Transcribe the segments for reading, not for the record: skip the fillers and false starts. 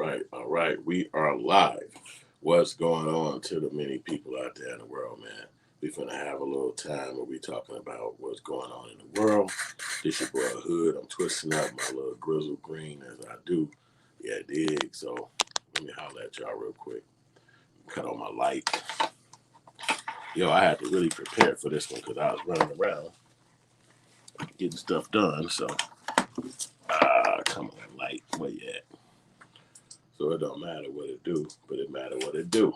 all right. We are live. What's going on to the many people out there in the world, man? We finna have a little time where we talking about what's going on in the world. This your boy Hood. I'm twisting up my little grizzle green as I do. Yeah, dig. So let me holler at y'all real quick. Cut on my light. Yo, I had to really prepare for this one because I was running around getting stuff done. So, come on, light. Where you at? So it don't matter what it do, but it matter what it do.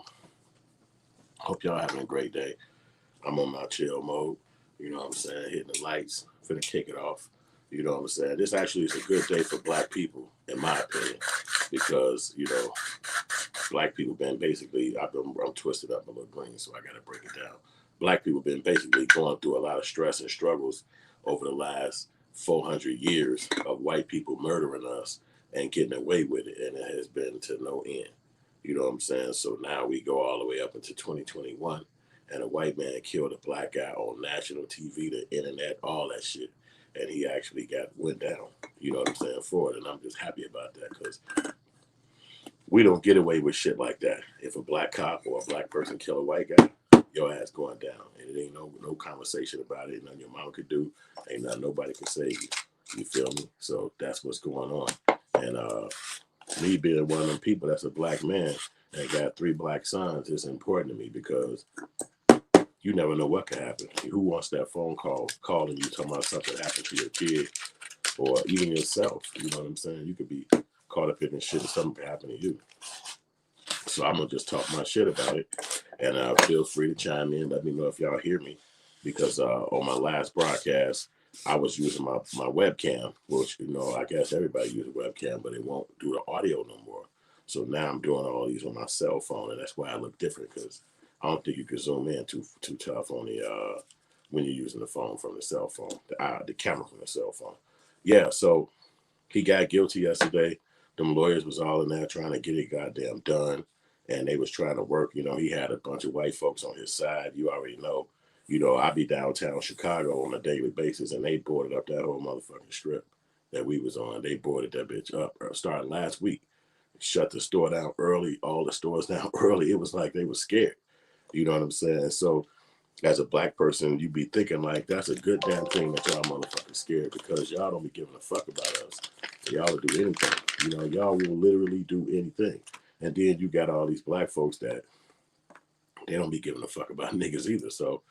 Hope y'all having a great day. I'm on my chill mode. You know what I'm saying? Hitting the lights. Finna kick it off. You know what I'm saying? This actually is a good day for black people, in my opinion, because, black people been basically, I'm twisted up a little green, so I got to break it down. Black people been basically going through a lot of stress and struggles over the last 400 years of white people murdering us and getting away with it, and it has been to no end. You know what I'm saying? So now we go all the way up into 2021, and a white man killed a black guy on national TV, the internet, all that shit, and he actually went down. You know what I'm saying, for it, and I'm just happy about that because we don't get away with shit like that. If a black cop or a black person kill a white guy, your ass going down, and it ain't no conversation about it. Ain't nothing your mom could do. Ain't nothing nobody could say. You feel me? So that's what's going on. And me being one of them people that's a black man and got 3 black sons is important to me because you never know what could happen. Who wants that phone call calling you talking about something happened to your kid or even yourself? You know what I'm saying? You could be caught up in this shit and something could happen to you. So I'm gonna just talk my shit about it, and feel free to chime in. Let me know if y'all hear me, because on my last broadcast, I was using my webcam, which I guess everybody uses a webcam, but it won't do the audio no more. So now I'm doing all these on my cell phone, and that's why I look different because I don't think you can zoom in too tough on the when you're using the phone from the cell phone, the camera from the cell phone. Yeah, so he got guilty yesterday. Them lawyers was all in there trying to get it goddamn done. And they was trying to work. He had a bunch of white folks on his side. You already know. I be downtown Chicago on a daily basis, and they boarded up that whole motherfucking strip that we was on. They boarded that bitch up starting last week. Shut the store down early, all the stores down early. It was like they were scared. You know what I'm saying? So as a black person, you be thinking like that's a good damn thing that y'all motherfucking scared because y'all don't be giving a fuck about us. Y'all will do anything. Y'all will literally do anything. And then you got all these black folks that they don't be giving a fuck about niggas either. So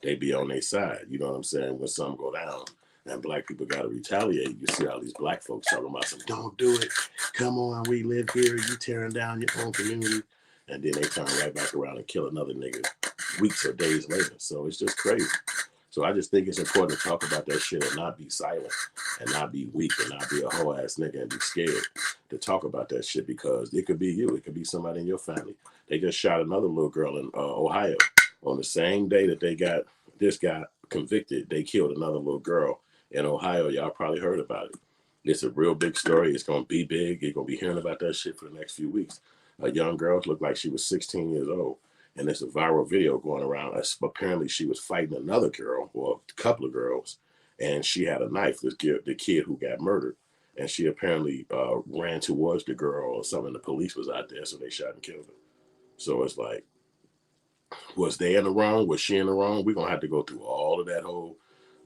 they be on their side. You know what I'm saying? When something go down and black people got to retaliate, you see all these black folks talking about some, don't do it. Come on, we live here. You tearing down your own community. And then they turn right back around and kill another nigga weeks or days later. So it's just crazy. So I just think it's important to talk about that shit and not be silent and not be weak and not be a whole ass nigga and be scared to talk about that shit because it could be you. It could be somebody in your family. They just shot another little girl in Ohio on the same day that they got this guy convicted. They killed another little girl in Ohio. Y'all probably heard about it. It's a real big story. It's going to be big. You're going to be hearing about that shit for the next few weeks. A young girl looked like she was 16 years old. And there's a viral video going around. Apparently, she was fighting another girl, or a couple of girls, and she had a knife, the kid who got murdered. And she apparently ran towards the girl or something. The police was out there, so they shot and killed her. So it's like, was they in the wrong? Was she in the wrong? We're going to have to go through all of that whole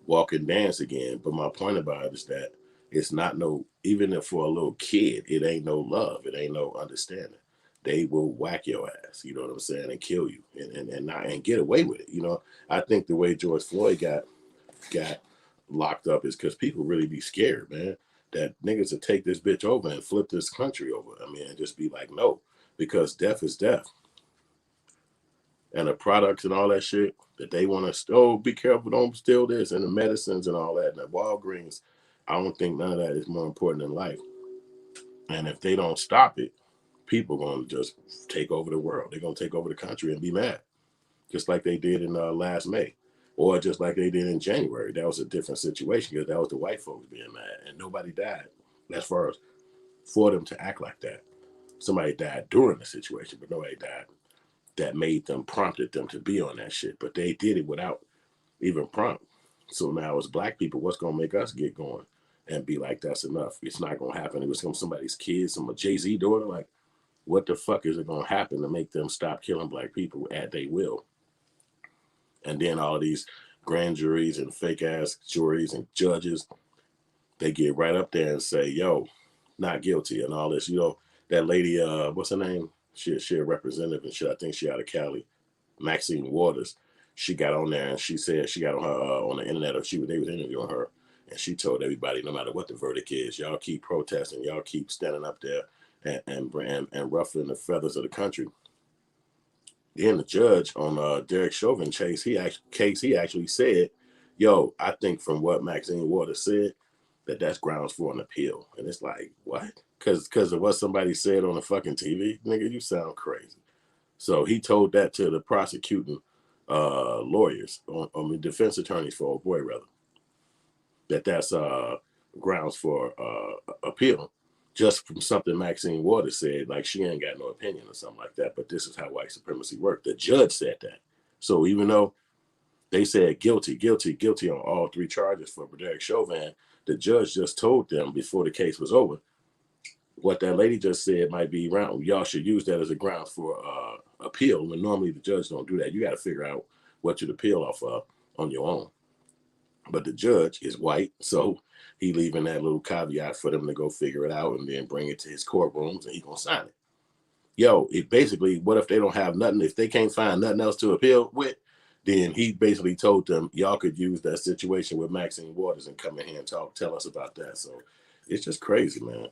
walk and dance again. But my point about it is that it's not even if for a little kid, it ain't no love. It ain't no understanding. They will whack your ass, you know what I'm saying, and kill you and get away with it. I think the way George Floyd got locked up is because people really be scared, man, that niggas will take this bitch over and flip this country over. I mean, and just be like, no, because death is death. And the products and all that shit that they want to, be careful, don't steal this, and the medicines and all that, and the Walgreens, I don't think none of that is more important than life. And if they don't stop it, people are going to just take over the world. They're going to take over the country and be mad, just like they did in last May, or just like they did in January. That was a different situation because that was the white folks being mad, and nobody died as far as for them to act like that. Somebody died during the situation, but nobody died that prompted them to be on that shit. But they did it without even prompt. So now as black people, what's going to make us get going and be like, that's enough? It's not going to happen. It was somebody's kid, some Jay-Z daughter. Like, what the fuck is it going to happen to make them stop killing black people at their will? And then all these grand juries and fake ass juries and judges, they get right up there and say, yo, not guilty and all this. You know, that lady, what's her name? She a representative and shit. I think she out of Cali, Maxine Waters. She got on there and she said she got on her on the internet, or they was interviewing her, and she told everybody, no matter what the verdict is, y'all keep protesting, y'all keep standing up there and ruffling the feathers of the country. Then the judge on Derek Chauvin he actually said, yo, I think from what Maxine Waters said, that's grounds for an appeal. And it's like, what? Because of what somebody said on the fucking TV? Nigga, you sound crazy. So he told that to the prosecuting lawyers, defense attorneys for old boy, rather, that's grounds for appeal, just from something Maxine Waters said, like she ain't got no opinion or something like that. But this is how white supremacy worked. The judge said that. So even though they said guilty, guilty, guilty on all three charges for Derek Chauvin, the judge just told them before the case was over, what that lady just said might be wrong. Y'all should use that as a ground for appeal. When normally the judge don't do that. You got to figure out what you'd appeal off of on your own. But the judge is white, so he leaving that little caveat for them to go figure it out and then bring it to his courtrooms, and he gonna sign it. Yo, it basically, what if they don't have nothing? If they can't find nothing else to appeal with, then he basically told them, y'all could use that situation with Maxine Waters and come in here and tell us about that. So it's just crazy, man,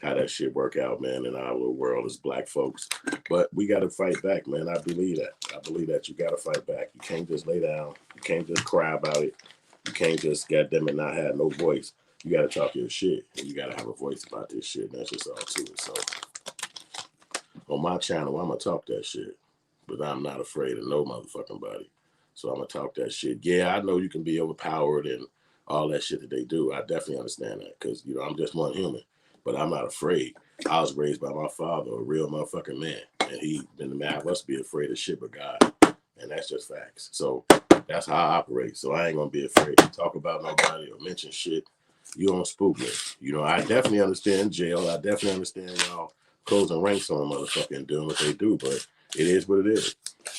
how that shit work out, man, in our little world as black folks. But we got to fight back, man. I believe that. I believe that you got to fight back. You can't just lay down. You can't just cry about it. You can't just, goddamn it, not have no voice. You got to talk your shit, and you got to have a voice about this shit. And that's just all to it. So on my channel, I'm going to talk that shit, but I'm not afraid of no motherfucking body. So I'm going to talk that shit. Yeah, I know you can be overpowered and all that shit that they do. I definitely understand that because, you know, I'm just one human, but I'm not afraid. I was raised by my father, a real motherfucking man, and he been mad of us be afraid of shit but God, and that's just facts. So that's how I operate. So I ain't going to be afraid to talk about nobody or mention shit. You don't spook me. You know, I definitely understand jail. I definitely understand y'all closing ranks on a motherfucker and doing what they do, but it is what it is.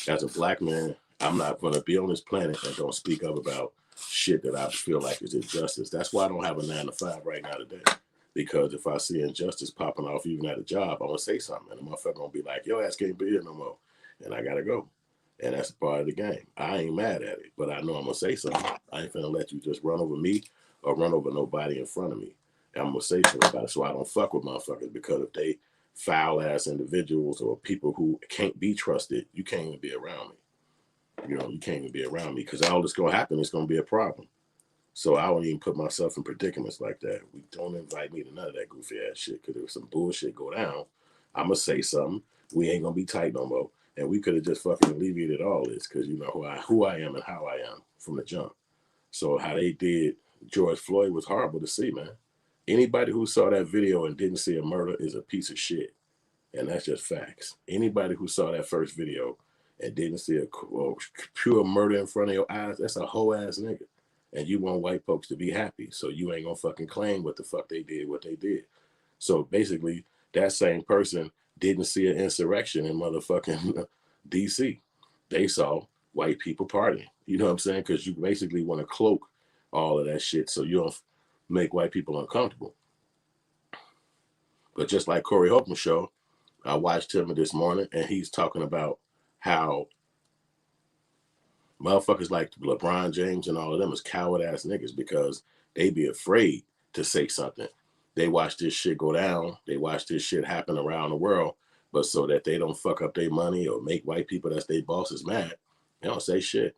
As a black man, I'm not going to be on this planet and don't speak up about shit that I feel like is injustice. That's why I don't have a 9-to-5 right now today. Because if I see injustice popping off even at a job, I'm going to say something. And the motherfucker going to be like, your ass can't be here no more. And I got to go. And that's a part of the game. I ain't mad at it, but I know I'm going to say something. I ain't finna let you just run over me or run over nobody in front of me. And I'm going to say something about it so I don't fuck with motherfuckers, because if they foul-ass individuals or people who can't be trusted, you can't even be around me. You know, you can't even be around me, because all that's going to happen is going to be a problem. So I don't even put myself in predicaments like that. We don't invite me to none of that goofy ass shit, because if some bullshit go down, I'm going to say something. We ain't going to be tight no more. And we could have just fucking alleviated all this, because you know who I am and how I am from the jump. So how they did George Floyd was horrible to see, man. Anybody who saw that video and didn't see a murder is a piece of shit. And that's just facts. Anybody who saw that first video and didn't see a pure murder in front of your eyes, that's a whole ass nigga. And you want white folks to be happy. So you ain't gonna fucking claim what the fuck they did, what they did. So basically, that same person didn't see an insurrection in motherfucking DC. They saw white people partying. You know what I'm saying? Because you basically want to cloak all of that shit so you don't make white people uncomfortable. But just like Corey Holcomb's show, I watched him this morning, and he's talking about how motherfuckers like LeBron James and all of them is coward-ass niggas because they be afraid to say something. They watch this shit go down. They watch this shit happen around the world, but so that they don't fuck up their money or make white people that's their bosses mad, they don't say shit.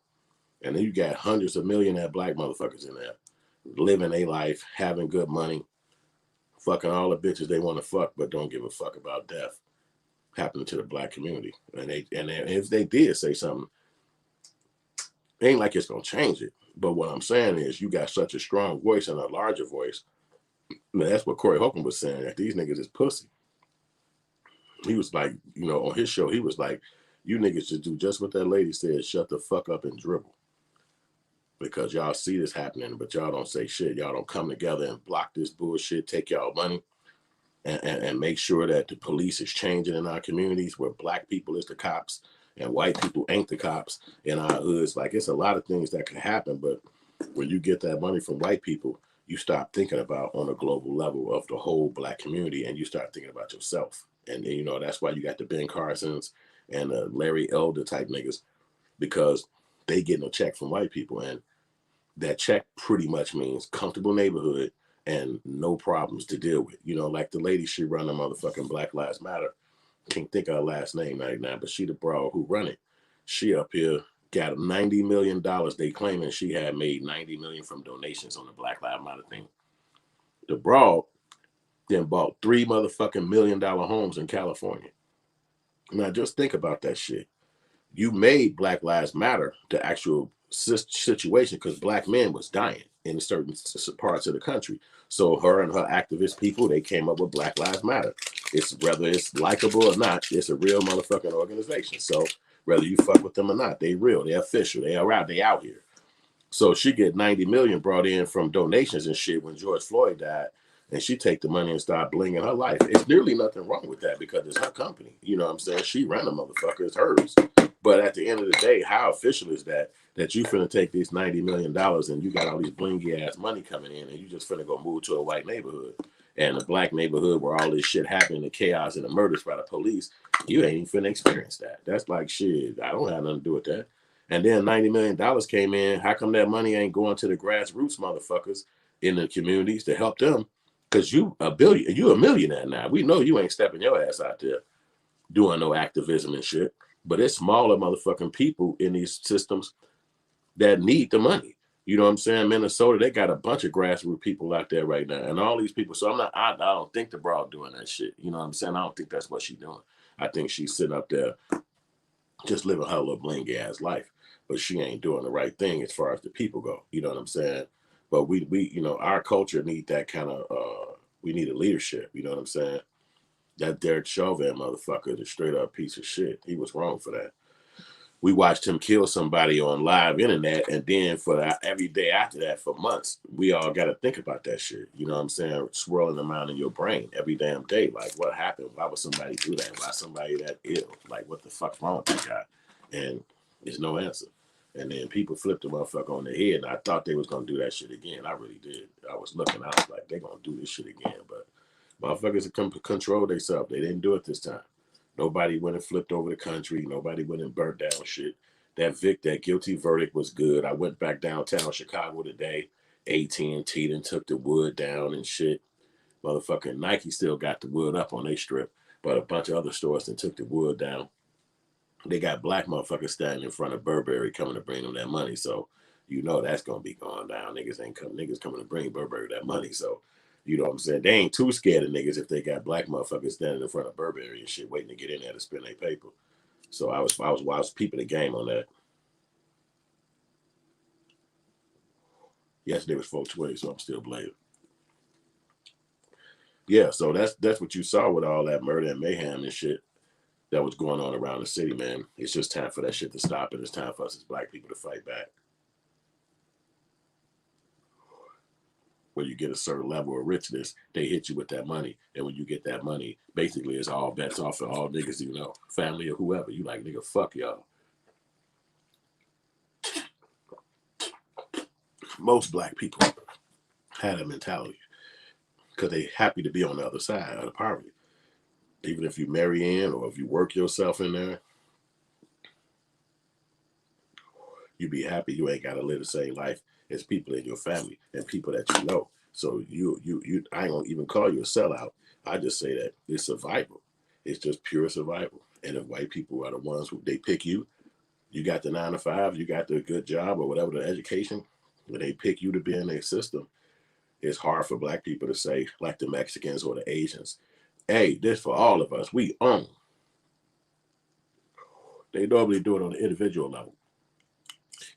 And then you got hundreds of millionaire black motherfuckers in there living their life, having good money, fucking all the bitches they want to fuck, but don't give a fuck about death happening to the black community. And if they did say something, it ain't like it's gonna change it. But what I'm saying is, you got such a strong voice and a larger voice. I mean, that's what Corey Holcomb was saying, that these niggas is pussy. He was like, you know, on his show, he was like, you niggas should do just what that lady said, shut the fuck up and dribble. Because y'all see this happening, but y'all don't say shit. Y'all don't come together and block this bullshit, take y'all money, and make sure that the police is changing in our communities where black people is the cops and white people ain't the cops in our hoods. Like, it's a lot of things that can happen, but when you get that money from white people, you stop thinking about on a global level of the whole black community, and you start thinking about yourself. And you know, that's why you got the Ben Carsons and Larry Elder type niggas, because they getting a check from white people, and that check pretty much means comfortable neighborhood and no problems to deal with. You know, like the lady, she run the motherfucking Black Lives Matter. Can't think of her last name right now, but she the broad who run it. She up here got $90 million. They claiming she had made $90 million from donations on the Black Lives Matter thing. The broad then bought 3 motherfucking $1 million homes in California. Now just think about that shit. You made Black Lives Matter the actual situation because black men was dying in certain parts of the country. So her and her activist people, they came up with Black Lives Matter. It's whether it's likable or not, it's a real motherfucking organization. So whether you fuck with them or not, they real, they official, they around, they out here. So she get 90 million brought in from donations and shit when George Floyd died, and she take the money and start blinging her life. It's nearly nothing wrong with that because it's her company. You know what I'm saying? She ran the motherfucker, it's hers. But at the end of the day, how official is that you finna take these $90 million and you got all these blingy ass money coming in and you just finna go move to a white neighborhood and a black neighborhood where all this shit happening, the chaos and the murders by the police, you ain't even finna experience that. That's like shit. I don't have nothing to do with that. And then $90 million came in. How come that money ain't going to the grassroots motherfuckers in the communities to help them? Because you a millionaire now. We know you ain't stepping your ass out there doing no activism and shit. But it's smaller motherfucking people in these systems that need the money. You know what I'm saying? Minnesota, they got a bunch of grassroots people out there right now. And all these people. So I don't think the broad doing that shit. You know what I'm saying? I don't think that's what she's doing. I think she's sitting up there just living her little blingy ass life. But she ain't doing the right thing as far as the people go. You know what I'm saying? But we you know, our culture need that kind of we need a leadership. You know what I'm saying? That Derek Chauvin motherfucker, the straight up piece of shit. He was wrong for that. We watched him kill somebody on live internet, and then for every day after that for months, we all got to think about that shit. You know what I'm saying? Swirling around in your brain every damn day. Like, what happened? Why would somebody do that? Why somebody that ill? Like, what the fuck's wrong with that guy? And there's no answer. And then people flipped the motherfucker on the head, and I thought they was gonna do that shit again. I really did. I was looking, I was like, they're gonna do this shit again, but motherfuckers control themselves. They didn't do it this time. Nobody went and flipped over the country. Nobody went and burnt down shit. That guilty verdict was good. I went back downtown Chicago today. AT&T then took the wood down and shit. Motherfucking Nike still got the wood up on their strip, but a bunch of other stores then took the wood down. They got black motherfuckers standing in front of Burberry coming to bring them that money. So you know that's gonna be going down. Niggas coming to bring Burberry that money. So you know what I'm saying? They ain't too scared of niggas if they got black motherfuckers standing in front of Burberry and shit, waiting to get in there to spend their paper. So I was peeping the game on that. Yesterday was 420, so I'm still blaming. Yeah, so that's what you saw with all that murder and mayhem and shit that was going on around the city, man. It's just time for that shit to stop, and it's time for us as black people to fight back. When you get a certain level of richness, they hit you with that money. And when you get that money, basically it's all bets off for all niggas, you know, family or whoever. You like, nigga, fuck y'all. Most black people had a mentality because they happy to be on the other side of the poverty. Even if you marry in or if you work yourself in there, you be happy you ain't got to live the same life as people in your family and people that you know. So I ain't gonna even call you a sellout. I just say that it's survival. It's just pure survival. And if white people are the ones who they pick you, you got the 9 to 5, you got the good job or whatever, the education, when they pick you to be in their system, it's hard for black people to say, like the Mexicans or the Asians, hey, this for all of us, we own. They normally do it on the individual level.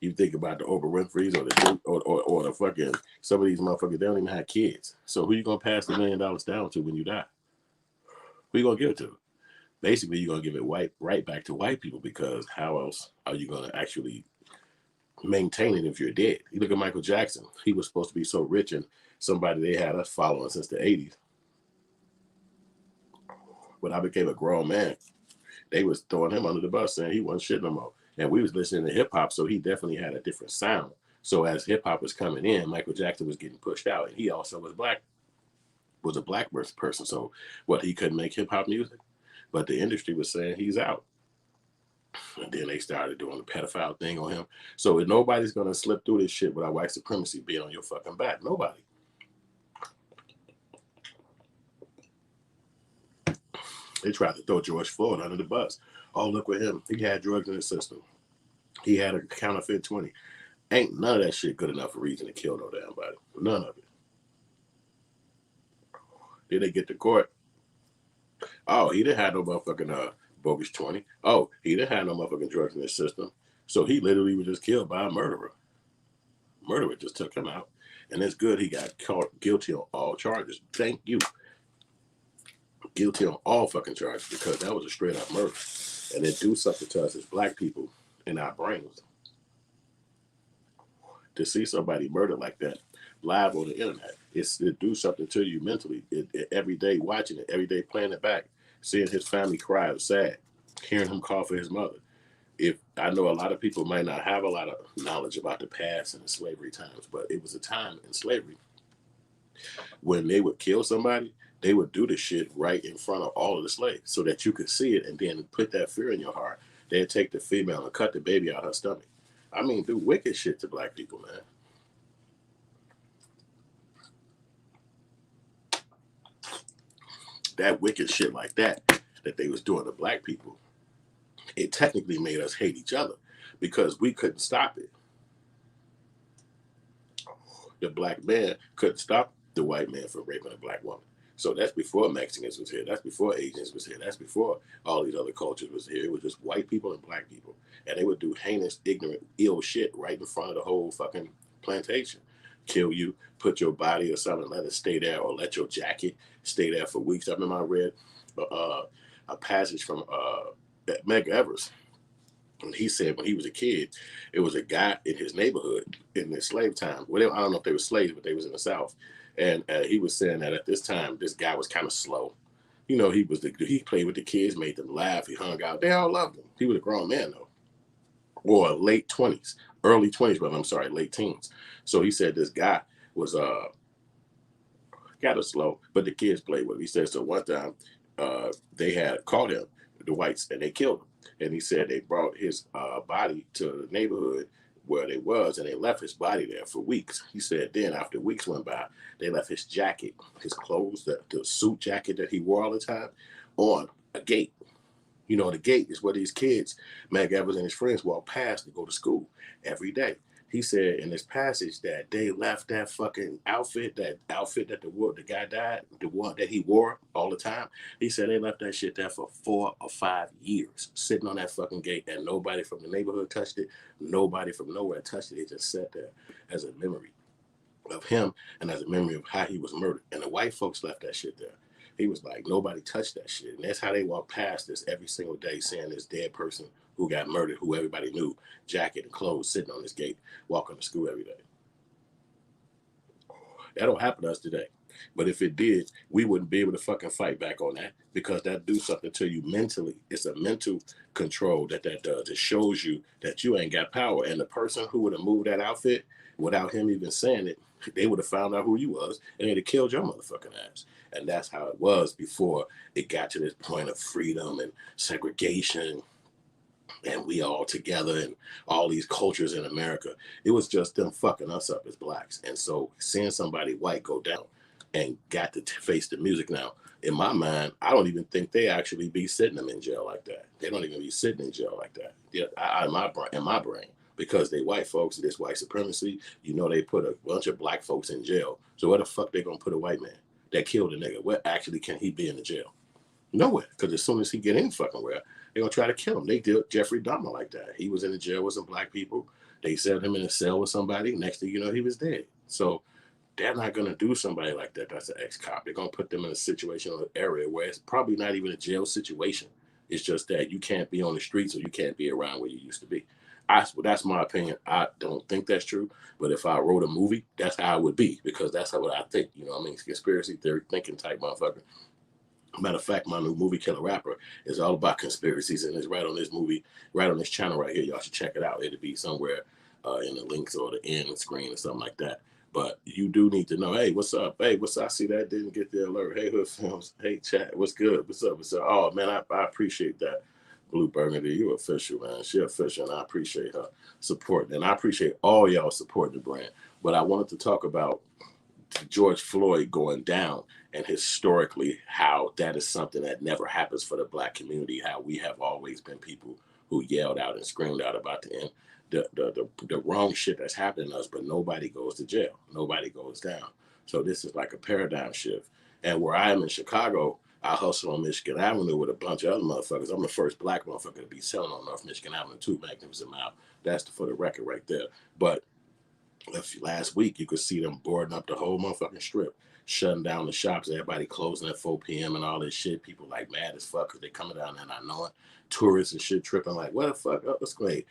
You think about the Oprah Winfrey's or the fucking, some of these motherfuckers, they don't even have kids. So who you gonna pass the $1 million down to when you die? Who you gonna give it to? Basically, you're gonna give it right back to white people, because how else are you gonna actually maintain it if you're dead? You look at Michael Jackson. He was supposed to be so rich and somebody they had us following since the 80s. When I became a grown man, they was throwing him under the bus saying he wasn't shit no more. And we was listening to hip hop, so he definitely had a different sound. So as hip hop was coming in, Michael Jackson was getting pushed out, and he also was a black person. So what, he couldn't make hip hop music, but the industry was saying he's out. And then they started doing the pedophile thing on him. So nobody's gonna slip through this shit without white supremacy being on your fucking back. Nobody. They tried to throw George Floyd under the bus. Oh, look at him. He had drugs in his system. He had a counterfeit 20. Ain't none of that shit good enough for reason to kill no damn body. None of it. Then they get to court. Oh, he didn't have no motherfucking bogus 20. Oh, he didn't have no motherfucking drugs in his system. So he literally was just killed by a murderer. Murderer just took him out. And it's good he got caught guilty on all charges. Thank you. Guilty on all fucking charges, because that was a straight up murder. And it do something to us as black people in our brains. To see somebody murdered like that live on the internet, it do something to you mentally. Every day watching it, every day playing it back, seeing his family cry was sad, hearing him call for his mother. If I know a lot of people might not have a lot of knowledge about the past and the slavery times, but it was a time in slavery when they would kill somebody, they would do the shit right in front of all of the slaves so that you could see it and then put that fear in your heart. They'd take the female and cut the baby out of her stomach. I mean, do wicked shit to black people, man. That wicked shit like that they was doing to black people, it technically made us hate each other because we couldn't stop it. The black man couldn't stop the white man from raping a black woman. So that's before Mexicans was here. That's before Asians was here. That's before all these other cultures was here. It was just white people and black people. And they would do heinous, ignorant, ill shit right in front of the whole fucking plantation. Kill you, put your body or something, let it stay there, or let your jacket stay there for weeks. I remember I read a passage from Medgar Evers. And he said when he was a kid, it was a guy in his neighborhood in the slave time. Well, I don't know if they were slaves, but they was in the South. And he was saying that at this time, this guy was kind of slow. You know, he played with the kids, made them laugh. He hung out. They all loved him. He was a grown man, though. Or late 20s, early 20s, but I'm sorry, late teens. So he said this guy was kind of slow, but the kids played with him. He said, so one time they had caught him, the whites, and they killed him. And he said they brought his body to the neighborhood where they was, and they left his body there for weeks. He said then after weeks went by, they left his jacket, his clothes, the suit jacket that he wore all the time, on a gate. You know, the gate is where these kids, Meg Evans and his friends, walk past to go to school every day. He said in this passage that they left that fucking outfit that the guy died, the one that he wore all the time. He said they left that shit there for 4 or 5 years, sitting on that fucking gate, and nobody from the neighborhood touched it. Nobody from nowhere touched it. It just sat there as a memory of him and as a memory of how he was murdered. And the white folks left that shit there. He was like, nobody touched that shit. And that's how they walk past this every single day, seeing this dead person who got murdered, who everybody knew, jacket and clothes, sitting on this gate, walking to school every day. That don't happen to us today. But if it did, we wouldn't be able to fucking fight back on that, because that do something to you mentally. It's a mental control that does. It shows you that you ain't got power. And the person who would have moved that outfit without him even saying it, they would have found out who you was, and they'd have killed your motherfucking ass. And that's how it was before it got to this point of freedom and segregation, and we all together and all these cultures in America. It was just them fucking us up as blacks. And so seeing somebody white go down and got to face the music now, in my mind, I don't even think they actually be sitting them in jail like that. They don't even be sitting in jail like that. Yeah, in my brain, because they white folks, this white supremacy, you know, they put a bunch of black folks in jail. So where the fuck they gonna put a white man that killed a nigga? Where actually can he be in the jail? Nowhere. Because as soon as he get in fucking where, they're gonna try to kill him. They did Jeffrey Dahmer like that. He was in the jail with some black people. They set him in a cell with somebody. Next thing you know, he was dead. So they're not gonna do somebody like that. That's an ex-cop. They're gonna put them in a situational area where it's probably not even a jail situation. It's just that you can't be on the streets, or you can't be around where you used to be. That's my opinion. I don't think that's true, but if I wrote a movie, that's how it would be, because that's what I think. You know what I mean? Conspiracy theory thinking type motherfucker. Matter of fact, my new movie, Killer Rapper, is all about conspiracies, and it's right on this movie, right on this channel right here. Y'all should check it out. It'll be somewhere in the links or the end screen or something like that. But you do need to know, hey, what's up? Hey, what's up? I see that didn't get the alert. Hey, Hood Films. Hey, chat. What's good? What's up? What's up? Oh, man, I appreciate that. Blue Burgundy, you official, man. She official, and I appreciate her support. And I appreciate all y'all supporting the brand. But I wanted to talk about George Floyd going down, and historically how that is something that never happens for the Black community, how we have always been people who yelled out and screamed out about the wrong shit that's happening to us, but nobody goes to jail. Nobody goes down. So this is like a paradigm shift. And where I am in Chicago, I hustle on Michigan Avenue with a bunch of other motherfuckers. I'm the first Black motherfucker to be selling on North Michigan Avenue, 2 Magnificent Mile. That's for the record right there. But last week, you could see them boarding up the whole motherfucking strip, shutting down the shops, everybody closing at 4 p.m. and all this shit. People like mad as fuck because they coming down there not knowing. Tourists and shit tripping like, what the fuck? Oh, what's great.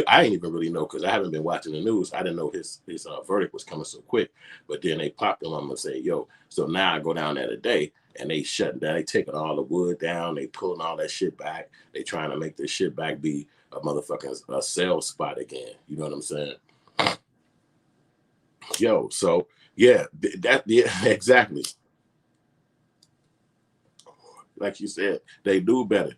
I ain't even really know because I haven't been watching the news. I didn't know his verdict was coming so quick. But then they popped him on and say, yo, so now I go down there today and they shutting down. They taking all the wood down. They pulling all that shit back. They trying to make this shit back be a motherfucking sales spot again. You know what I'm saying? Yo, so yeah, exactly. Like you said, they do better.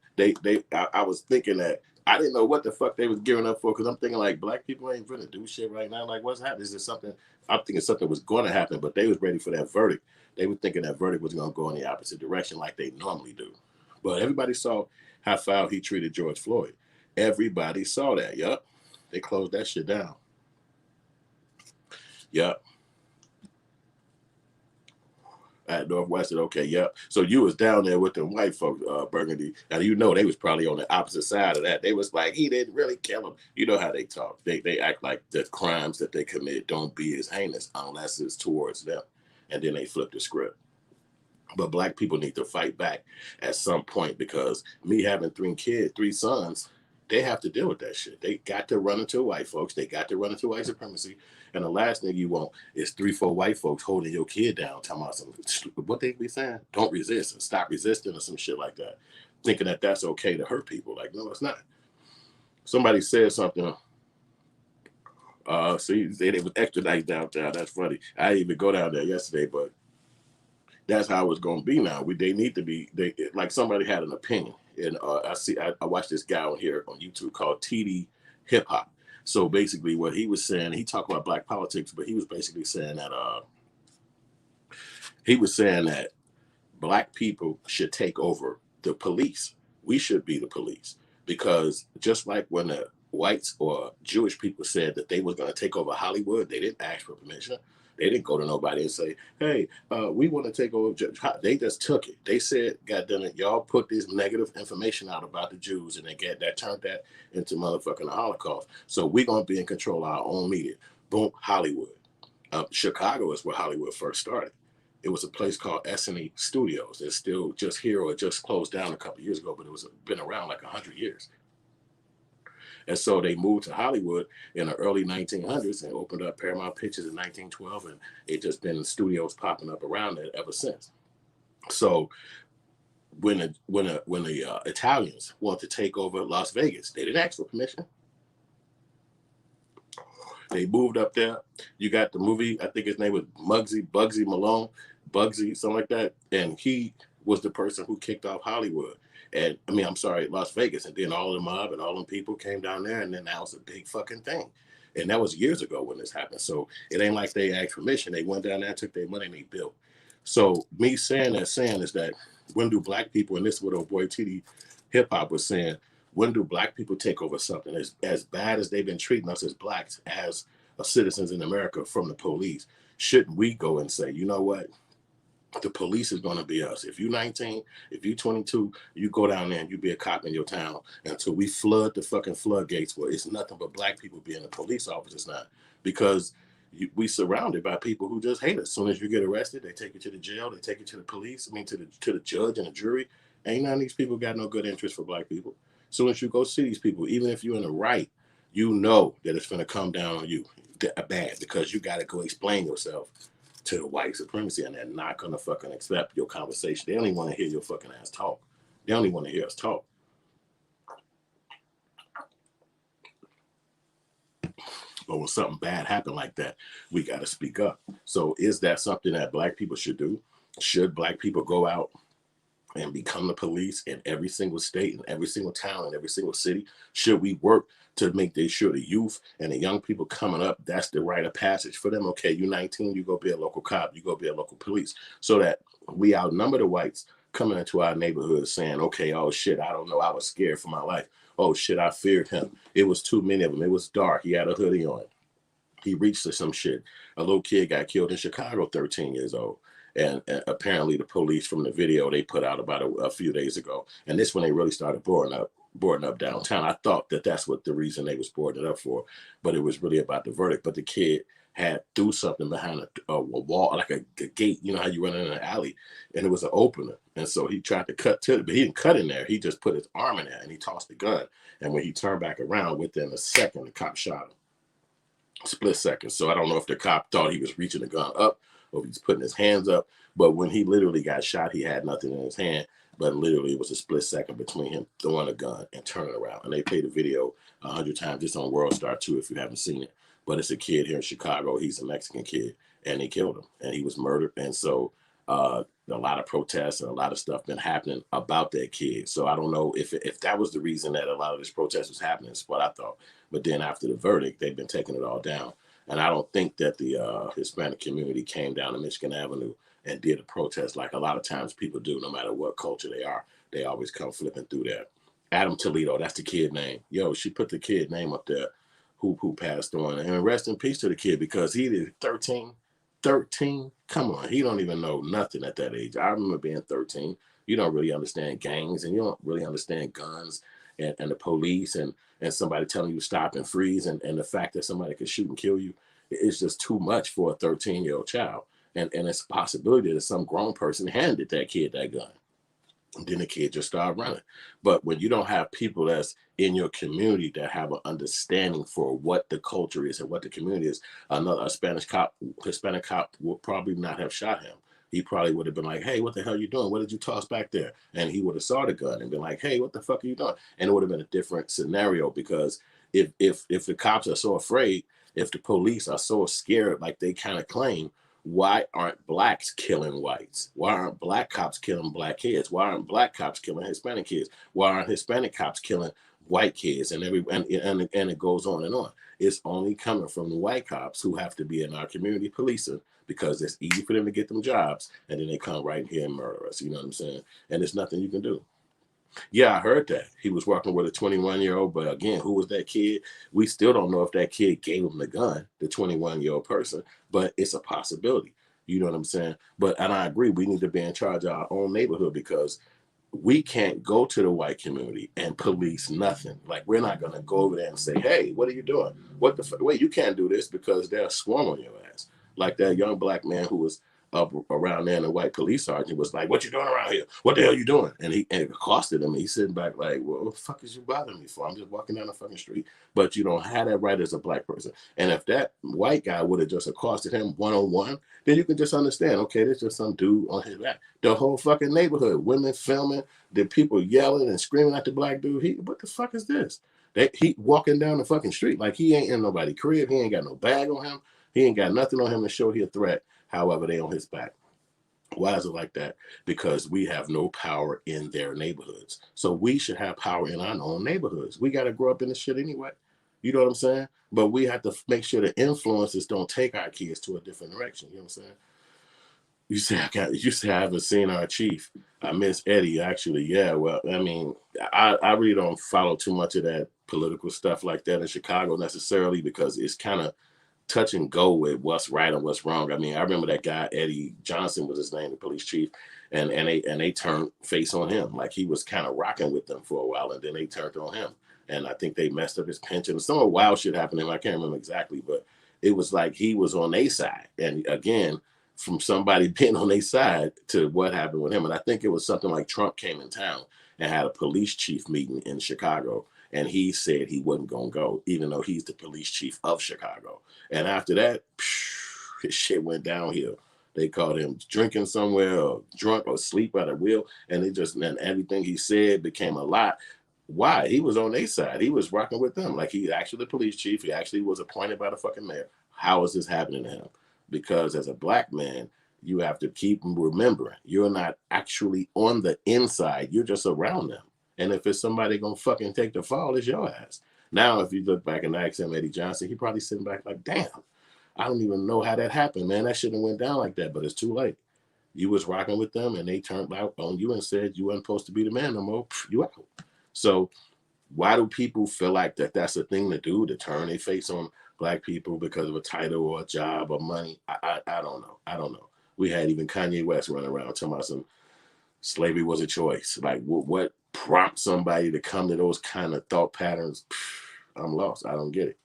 I was thinking that I didn't know what the fuck they was gearing up for because I'm thinking like Black people ain't gonna do shit right now. Like what's happening? Is there something? I'm thinking something was going to happen, but they was ready for that verdict. They were thinking that verdict was gonna go in the opposite direction like they normally do. But everybody saw how foul he treated George Floyd. Everybody saw that. Yup, they closed that shit down. Yup. At Northwestern, okay, yep. So you was down there with them white folks, Burgundy. Now you know they was probably on the opposite side of that. They was like, he didn't really kill him. You know how they talk. They act like the crimes that they commit don't be as heinous unless it's towards them. And then they flip the script. But Black people need to fight back at some point because me having 3 sons, they have to deal with that shit. They got to run into white folks. They got to run into white supremacy. And the last thing you want is 3, 4 white folks holding your kid down, talking about some what they be saying, don't resist and stop resisting or some shit like that, thinking that that's okay to hurt people. Like, no, it's not. Somebody said something. See, they was extradited downtown. That's funny. I didn't even go down there yesterday, but that's how it's going to be now. They need to be. They like somebody had an opinion, and I watched this guy on here on YouTube called TD Hip Hop. So basically, what he was saying, he talked about Black politics, but he was basically saying that Black people should take over the police. We should be the police because just like when the whites or Jewish people said that they was going to take over Hollywood, they didn't ask for permission. They didn't go to nobody and say, hey, we want to take over. They just took it. They said, God damn it, y'all put this negative information out about the Jews and that turned that into motherfucking Holocaust. So we're going to be in control of our own media. Boom, Hollywood. Chicago is where Hollywood first started. It was a place called S&E Studios. It's still just here or just closed down a couple of years ago, but it was been around like 100 years. And so they moved to Hollywood in the early 1900s and opened up Paramount Pictures in 1912, and it just been studios popping up around it ever since. So when the Italians want to take over Las Vegas, they didn't ask for permission. They moved up there. You got the movie, I think his name was Bugsy Malone, something like that. And he was the person who kicked off Hollywood. And Las Vegas. And then all the mob and all them people came down there, and then that was a big fucking thing. And that was years ago when this happened. So it ain't like they asked permission. They went down there, took their money, and they built. So me saying is that when do Black people, and this is what old boy TD Hip Hop was saying, when do Black people take over something as bad as they've been treating us as Blacks, as citizens in America from the police? Shouldn't we go and say, you know what? The police is going to be us. If you're 19, if you're 22, you go down there and you be a cop in your town until we flood the fucking floodgates where it's nothing but Black people being a police officers now. Because we surrounded by people who just hate us. As soon as you get arrested, they take you to the jail, they take you to the police, to the judge and the jury. Ain't none of these people got no good interest for Black people. As soon as you go see these people, even if you're in the right, you know that it's going to come down on you bad because you got to go explain yourself to the white supremacy, and they're not gonna fucking accept your conversation. They don't even want to hear your fucking ass talk. They don't even want to hear us talk. But when something bad happened like that, we got to speak up. So is that something that black people should do? Should black people go out and become the police in every single state, in every single town, in every single city? Should we work to make sure the youth and the young people coming up, that's the rite of passage for them? Okay, you're 19, you go be a local cop, you go be a local police, so that we outnumber the whites coming into our neighborhood saying, okay, oh shit, I don't know, I was scared for my life. Oh shit, I feared him. It was too many of them. It was dark. He had a hoodie on. He reached to some shit. A little kid got killed in Chicago, 13 years old. And apparently the police, from the video they put out about a few days ago, and this when they really started boarding up downtown. I thought that that's what the reason they was boarding it up for, but it was really about the verdict. But the kid had threw something behind a wall, like a gate. You know how you run in an alley, and it was an opener. And so he tried to cut to it, but he didn't cut in there. He just put his arm in there and he tossed the gun. And when he turned back around, within a second, the cop shot him. Split second. So I don't know if the cop thought he was reaching the gun up or if he's putting his hands up. But when he literally got shot, he had nothing in his hand. But literally, it was a split second between him throwing a gun and turning around. And they played the video 100 times. It's on World Star too, if you haven't seen it. But it's a kid here in Chicago. He's a Mexican kid, and they killed him, and he was murdered. And so a lot of protests and a lot of stuff been happening about that kid. So I don't know if that was the reason that a lot of this protest was happening. Is what I thought. But then after the verdict, they've been taking it all down. And I don't think that the Hispanic community came down to Michigan Avenue and did a protest like a lot of times people do, no matter what culture they are. They always come flipping through there. Adam Toledo, that's the kid name. Yo, she put the kid name up there who passed on. And rest in peace to the kid, because he did 13. 13? Come on, he don't even know nothing at that age. I remember being 13. You don't really understand gangs, and you don't really understand guns and the police and somebody telling you to stop and freeze, and the fact that somebody could shoot and kill you. It's just too much for a 13-year-old child. And it's a possibility that some grown person handed that kid that gun. And then the kid just started running. But when you don't have people that's in your community that have an understanding for what the culture is and what the community is, another Hispanic cop would probably not have shot him. He probably would have been like, hey, what the hell are you doing? What did you toss back there? And he would have saw the gun and been like, hey, what the fuck are you doing? And it would have been a different scenario, because if the cops are so afraid, if the police are so scared like they kind of claim, why aren't blacks killing whites? Why aren't black cops killing black kids? Why aren't black cops killing Hispanic kids? Why aren't Hispanic cops killing white kids? And it goes on and on. It's only coming from the white cops who have to be in our community policing, because it's easy for them to get them jobs, and then they come right here and murder us. You know what I'm saying? And there's nothing you can do. Yeah, I heard that. He was working with a 21-year-old, but again, who was that kid? We still don't know if that kid gave him the gun, the 21-year-old person, but it's a possibility. You know what I'm saying? And I agree, we need to be in charge of our own neighborhood, because we can't go to the white community and police nothing. Like, we're not going to go over there and say, hey, what are you doing? What the fuck? Wait, you can't do this, because they'll swarm on your ass. Like that young black man who was up around there, and the white police sergeant was like, what you doing around here? What the hell you doing? And it accosted him. He's sitting back like, well, what the fuck is you bothering me for? I'm just walking down the fucking street. But you don't have that right as a black person. And if that white guy would have just accosted him one-on-one, then you can just understand, okay, there's just some dude on his back. The whole fucking neighborhood, women filming, the people yelling and screaming at the black dude. What the fuck is this? He walking down the fucking street like he ain't in nobody's crib. He ain't got no bag on him. He ain't got nothing on him to show he a threat. However, they on his back. Why is it like that? Because we have no power in their neighborhoods. So we should have power in our own neighborhoods. We got to grow up in this shit anyway. You know what I'm saying? But we have to make sure the influences don't take our kids to a different direction. You know what I'm saying? You say I haven't seen our chief. I miss Eddie, actually. Yeah, well, I mean, I really don't follow too much of that political stuff like that in Chicago necessarily, because it's kind of touch and go with what's right and what's wrong. I mean, I remember that guy, Eddie Johnson was his name, the police chief, and they turned face on him. Like, he was kind of rocking with them for a while, and then they turned on him. And I think they messed up his pension. Some wild shit happened to him. I can't remember exactly, but it was like he was on their side. And again, from somebody being on their side to what happened with him. And I think it was something like Trump came in town and had a police chief meeting in Chicago. And he said he wasn't going to go, even though he's the police chief of Chicago. And after that, his shit went downhill. They caught him drinking somewhere or drunk or asleep at a wheel. And everything he said became a lie. Why? He was on their side. He was rocking with them. Like, he actually the police chief. He actually was appointed by the fucking mayor. How is this happening to him? Because as a black man, you have to keep remembering you're not actually on the inside. You're just around them. And if it's somebody gonna fucking take the fall, it's your ass. Now, if you look back and ask him, Eddie Johnson, he probably sitting back like, damn, I don't even know how that happened, man. That shouldn't have went down like that, but it's too late. You was rocking with them and they turned out on you and said you weren't supposed to be the man no more. You out. So why do people feel like that's a thing to do, to turn their face on black people because of a title or a job or money? I don't know. I don't know. We had even Kanye West running around talking about some slavery was a choice. Like, what prompts somebody to come to those kind of thought patterns? I'm lost. I don't get it.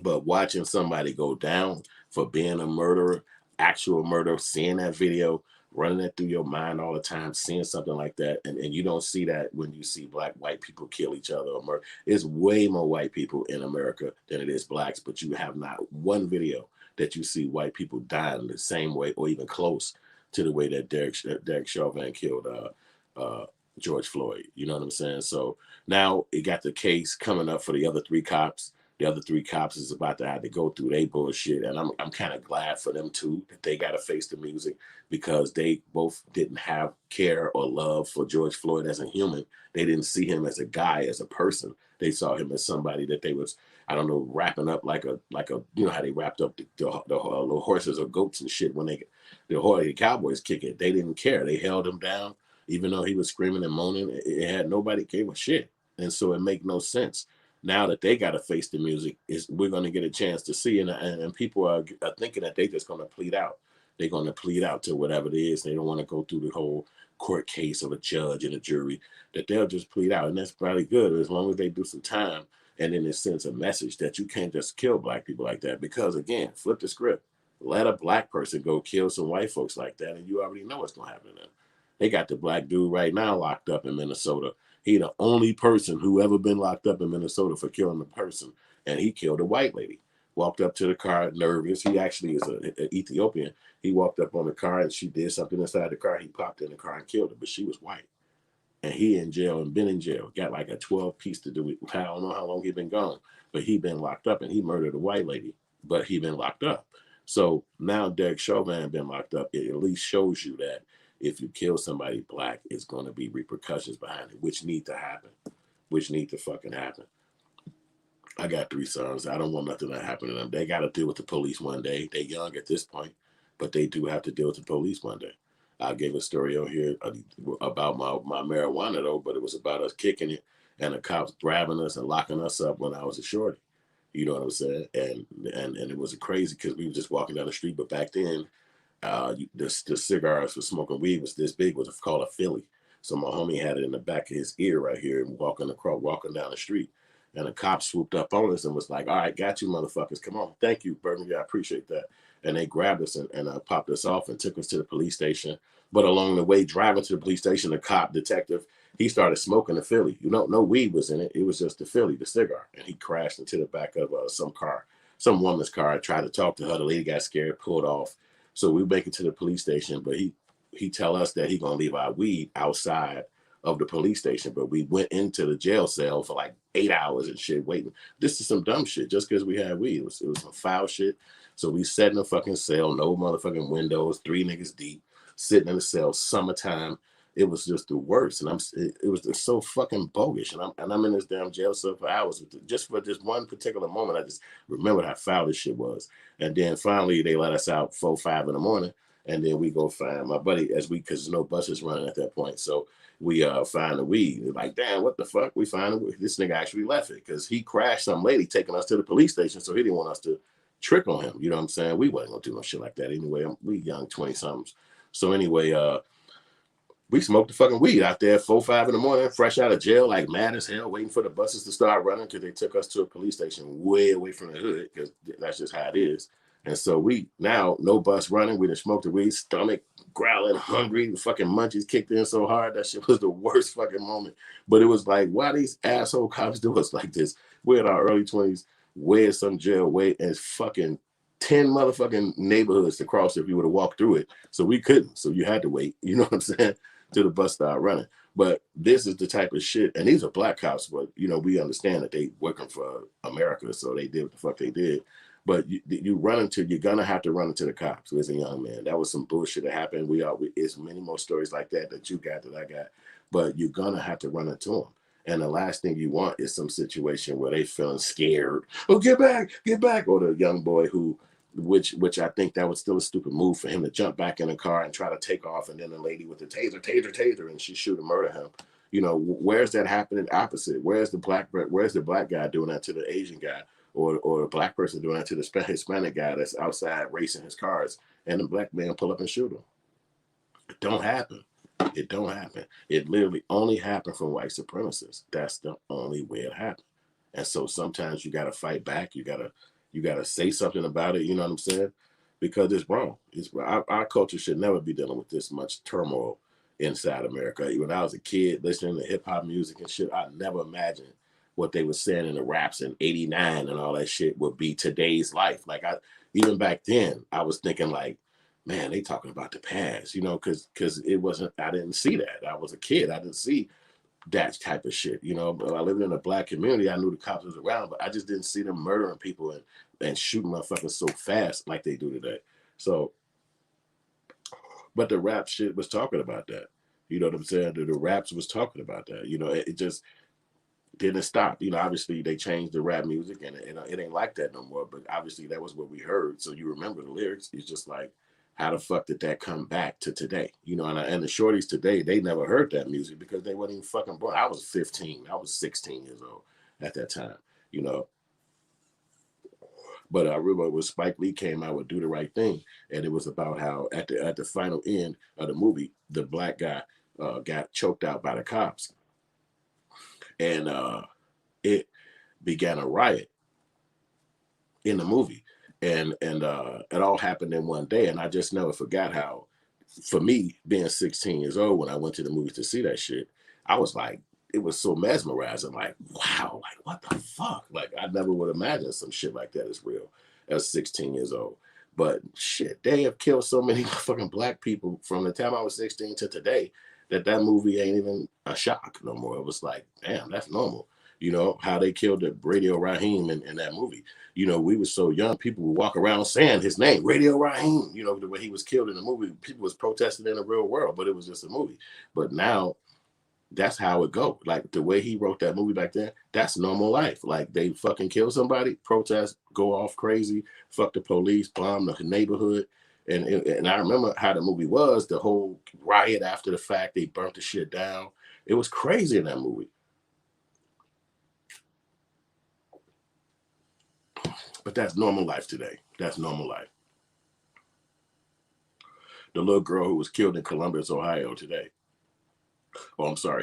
But watching somebody go down for being a murderer, actual murder, seeing that video, running that through your mind all the time, seeing something like that, and you don't see that when you see white people kill each other or murder. It's way more white people in America than it is blacks, but you have not one video that you see white people dying the same way or even close to the way that Derek Chauvin killed George Floyd. You know what I'm saying? So now it got the case coming up for the other three cops. The other three cops is about to have to go through their bullshit, and I'm kind of glad for them too that they got to face the music, because they both didn't have care or love for George Floyd as a human. They didn't see him as a guy, as a person. They saw him as somebody that they was, I don't know, wrapping up like a you know how they wrapped up the horses or goats and shit when the Cowboys kick it. They didn't care. They held him down, even though he was screaming and moaning. It had nobody gave a shit, and so it make no sense. Now that they got to face the music, we're going to get a chance to see, and people are thinking that they're just going to plead out. They're going to plead out to whatever it is. They don't want to go through the whole court case of a judge and a jury, that they'll just plead out. And that's probably good, as long as they do some time. And then it sends a message that you can't just kill black people like that. Because again, flip the script. Let a black person go kill some white folks like that, and you already know what's going to happen to them. They got the black dude right now locked up in Minnesota. He the only person who ever been locked up in Minnesota for killing a person, and he killed a white lady. Walked up to the car nervous. He actually is an Ethiopian. He walked up on the car and she did something inside the car. He popped in the car and killed her, but she was white. And he in jail and been in jail. Got like a 12-piece to do with, I don't know how long he been gone, but he been locked up and he murdered a white lady, but he been locked up. So now Derek Chauvin been locked up. It at least shows you that if you kill somebody black, it's going to be repercussions behind it, which need to happen, which need to fucking happen. I got 3 sons. I don't want nothing to happen to them. They got to deal with the police one day. They young at this point, but they do have to deal with the police one day. I gave a story over here about my marijuana, though, but it was about us kicking it and the cops grabbing us and locking us up when I was a shorty. You know what I'm saying? And it was crazy because we were just walking down the street. But back then, the cigars for smoking weed was this big, was called a Philly. So my homie had it in the back of his ear right here, walking down the street. And the cops swooped up on us and was like, all right, got you motherfuckers. Come on. Thank you, Burgundy. I appreciate that. And they grabbed us and popped us off and took us to the police station. But along the way, driving to the police station, the cop detective, he started smoking the Philly. You know, no weed was in it. It was just the Philly, the cigar. And he crashed into the back of some woman's car. Tried to talk to her. The lady got scared, pulled off. So we make it to the police station, but he tell us that he gonna leave our weed outside of the police station. But we went into the jail cell for like 8 hours and shit waiting. This is some dumb shit just because we had weed. It was some foul shit. So we sat in a fucking cell, no motherfucking windows, 3 niggas deep, sitting in the cell, summertime. It was just the worst, and it was just so fucking bogus. And I'm in this damn jail cell for hours, just for this one particular moment. I just remembered how foul this shit was. And then finally they let us out 4, 5 in the morning, and then we go find my buddy because there's no buses running at that point. So we find the weed. We're like, damn, what the fuck? We find it. This nigga actually left it because he crashed some lady taking us to the police station, so he didn't want us to trick on him. You know what I'm saying? We wasn't gonna do no shit like that anyway. We young 20-somethings. So anyway, we smoked the fucking weed out there 4, 5 in the morning, fresh out of jail, like mad as hell, waiting for the buses to start running because they took us to a police station way away from the hood because that's just how it is. And so we now no bus running. We done smoked the weed, stomach growling, hungry, the fucking munchies kicked in so hard. That shit was the worst fucking moment. But it was like, why these asshole cops do us like this? We're in our early 20s, we're in some jail, and it's fucking 10 motherfucking neighborhoods to cross if you would have walked through it. So we couldn't. So you had to wait, you know what I'm saying, till the bus started running. But this is the type of shit, and these are black cops, but you know, we understand that they working for America, so they did what the fuck they did. But you're gonna have to run into the cops as a young man. That was some bullshit that happened. It's many more stories like that you got that I got, but you're gonna have to run into them. And the last thing you want is some situation where they feeling scared. Oh, get back. Or the young boy which I think that was still a stupid move for him to jump back in the car and try to take off. And then the lady with the taser, and she shoot and murder him. You know, where's that happening opposite? Where's the black guy doing that to the Asian guy? Or a black person doing that to the Hispanic guy that's outside racing his cars, and the black man pull up and shoot him? It don't happen. It don't happen. It literally only happened from white supremacists. That's the only way it happened. And so sometimes you got to fight back. You gotta say something about it. You know what I'm saying? Because it's wrong. Our culture should never be dealing with this much turmoil inside America. When I was a kid listening to hip hop music and shit, I never imagined what they were saying in the raps in '89 and all that shit would be today's life. Like even back then, I was thinking like, man, they talking about the past, you know, because it wasn't. I didn't see that. I was a kid. I didn't see that type of shit, you know. But I lived in a black community. I knew the cops was around, but I just didn't see them murdering people and shooting motherfuckers so fast like they do today. So, but the rap shit was talking about that. You know what I'm saying? The raps was talking about that. You know, it just didn't stop. You know, obviously they changed the rap music and it ain't like that no more. But obviously that was what we heard. So you remember the lyrics. It's just like, how the fuck did that come back to today? You know, and the shorties today, they never heard that music because they weren't even fucking born. I was 15. I was 16 years old at that time, you know. But I remember when Spike Lee came out with Do the Right Thing, and it was about how at the final end of the movie, the black guy got choked out by the cops, and it began a riot in the movie, and it all happened in one day. And I just never forgot how, for me being 16 years old when I went to the movie to see that shit, I was like, it was so mesmerizing. Like, wow, like what the fuck? Like I never would imagine some shit like that is real as 16 years old. But shit, they have killed so many fucking black people from the time I was 16 to today that movie ain't even a shock no more. It was like, damn, that's normal. You know, how they killed the Radio Raheem in that movie. You know, we were so young, people would walk around saying his name, Radio Raheem. You know, the way he was killed in the movie, people was protesting in the real world, but it was just a movie. But now that's how it go. Like the way he wrote that movie back then, that's normal life. Like they fucking kill somebody, protest, go off crazy, fuck the police, bomb the neighborhood. And I remember how the movie was, the whole riot after the fact, they burnt the shit down. It was crazy in that movie. But that's normal life today. That's normal life. The little girl who was killed in Columbus, Ohio today,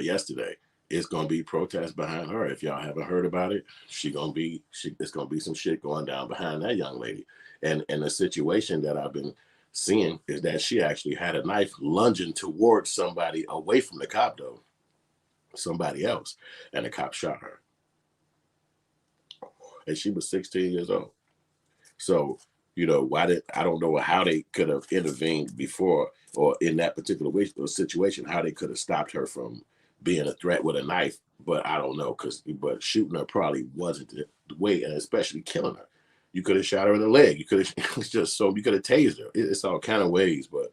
yesterday, it's gonna be protests behind her. If y'all haven't heard about it, it's gonna be some shit going down behind that young lady. And the situation that I've been seeing is that she actually had a knife lunging towards somebody away from the cop though, somebody else, and the cop shot her. And she was 16 years old. So, you know, I don't know how they could have intervened before or in that particular situation, how they could have stopped her from being a threat with a knife. But I don't know, but shooting her probably wasn't the way, and especially killing her. You could have shot her in the leg. You could have you could have tased her. It's all kind of ways, but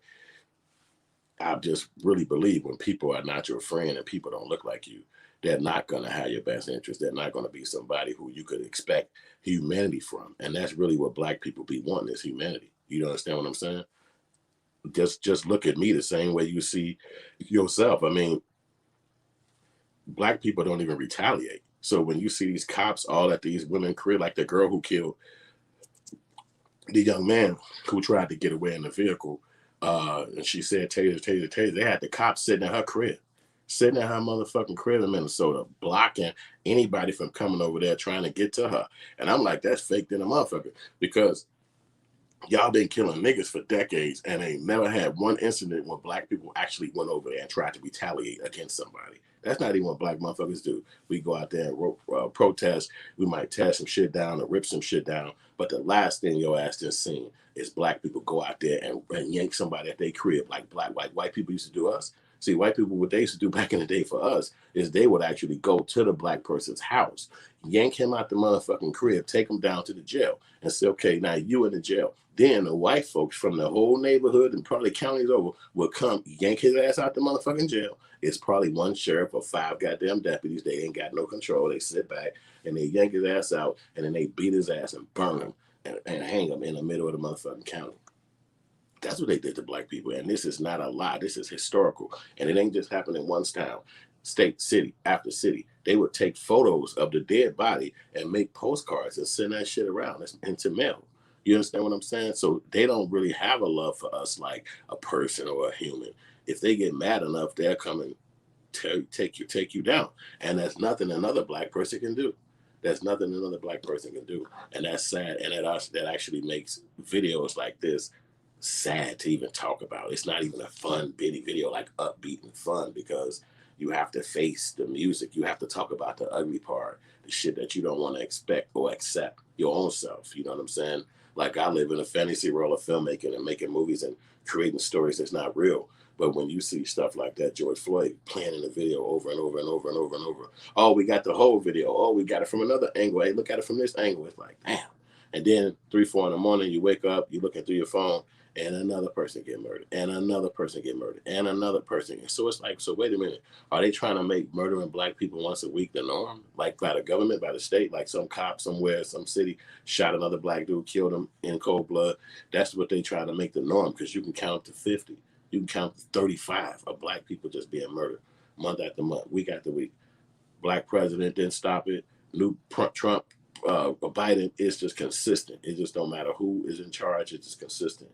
I just really believe when people are not your friend and people don't look like you, they're not going to have your best interest. They're not going to be somebody who you could expect humanity from. And that's really what black people be wanting, is humanity. You understand what I'm saying? Just look at me the same way you see yourself. I mean, black people don't even retaliate. So when you see these cops all at these women crib, like the girl who killed the young man who tried to get away in the vehicle, and she said, taser, taser, taser. They had the cops sitting in her crib. Sitting in her motherfucking crib in Minnesota, blocking anybody from coming over there trying to get to her. And I'm like, that's fake than a motherfucker. Because Y'all been killing niggas for decades and ain't never had one incident where black people actually went over there and tried to retaliate against somebody. That's not even what black motherfuckers do. We go out there and protest. We might tear some shit down or rip some shit down. But the last thing your ass just seen is black people go out there and yank somebody at their crib like white people used to do us. See, white people, what they used to do back in the day for us is they would actually go to the black person's house, yank him out the motherfucking crib, take him down to the jail, and say, okay, now you in the jail. Then the white folks from the whole neighborhood and probably counties over will come yank his ass out the motherfucking jail. It's probably one sheriff or 5 goddamn deputies. They ain't got no control. They sit back and they yank his ass out and then they beat his ass and burn him and hang him in the middle of the motherfucking county. That's what they did to black people. And this is not a lie. This is historical. And it ain't just happening in one town, state, city after city. They would take photos of the dead body and make postcards and send that shit around into mail. You understand what I'm saying? So they don't really have a love for us like a person or a human. If they get mad enough, they'll come and take you down. And that's nothing another black person can do. That's nothing another black person can do. And that's sad. And that actually makes videos like this sad to even talk about. It's not even a fun video like upbeat and fun because you have to face the music. You have to talk about the ugly part, the shit that you don't want to expect or accept your own self. You know what I'm saying? Like I live in a fantasy world of filmmaking and making movies and creating stories that's not real. But when you see stuff like that, George Floyd playing in the video over and over and over and over and over, oh, we got the whole video. Oh, we got it from another angle. Hey, look at it from this angle. It's like, damn. And then 3, 4 in the morning, you wake up, you're looking through your phone, and another person get murdered, and another person get murdered, and another person. So it's like, so wait a minute. Are they trying to make murdering black people once a week the norm? Like by the government, by the state, like some cop somewhere, some city shot another black dude, killed him in cold blood. That's what they try to make the norm because you can count to 50. You can count to 35 of black people just being murdered month after month, week after week. Black president didn't stop it. New Trump, Biden is just consistent. It just don't matter who is in charge. It's just consistent.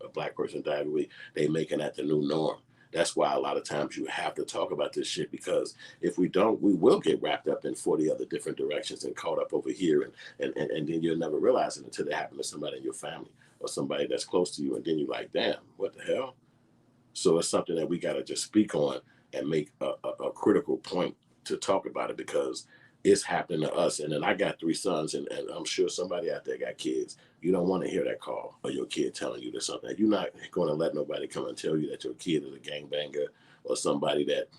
A black person died every week. They making that the new norm. That's why a lot of times you have to talk about this shit because if we don't, we will get wrapped up in 40 other different directions and caught up over here. And then you'll never realize it until it happened to somebody in your family or somebody that's close to you. And then you're like, damn, what the hell? So it's something that we got to just speak on and make a critical point to talk about it because it's happening to us. And then I got 3 sons, and I'm sure somebody out there got kids. You don't want to hear that call or your kid telling you there's something. You're not going to let nobody come and tell you that your kid is a gangbanger or somebody that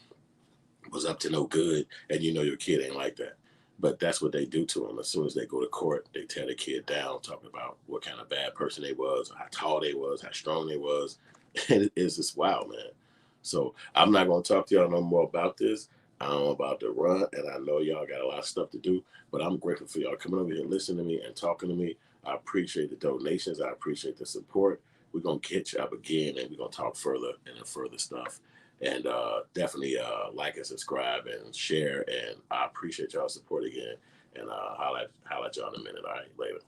was up to no good, and you know your kid ain't like that. But that's what they do to them. As soon as they go to court, they tear the kid down, talking about what kind of bad person they was, how tall they was, how strong they was. And it's just wild, man. So I'm not going to talk to y'all no more about this. I'm about to run, and I know y'all got a lot of stuff to do, but I'm grateful for y'all coming over here, listening to me, and talking to me. I appreciate the donations. I appreciate the support. We're going to catch up again, and we're going to talk further and further stuff. And definitely like and subscribe and share. And I appreciate y'all support again. And holla at y'all in a minute. All right, later.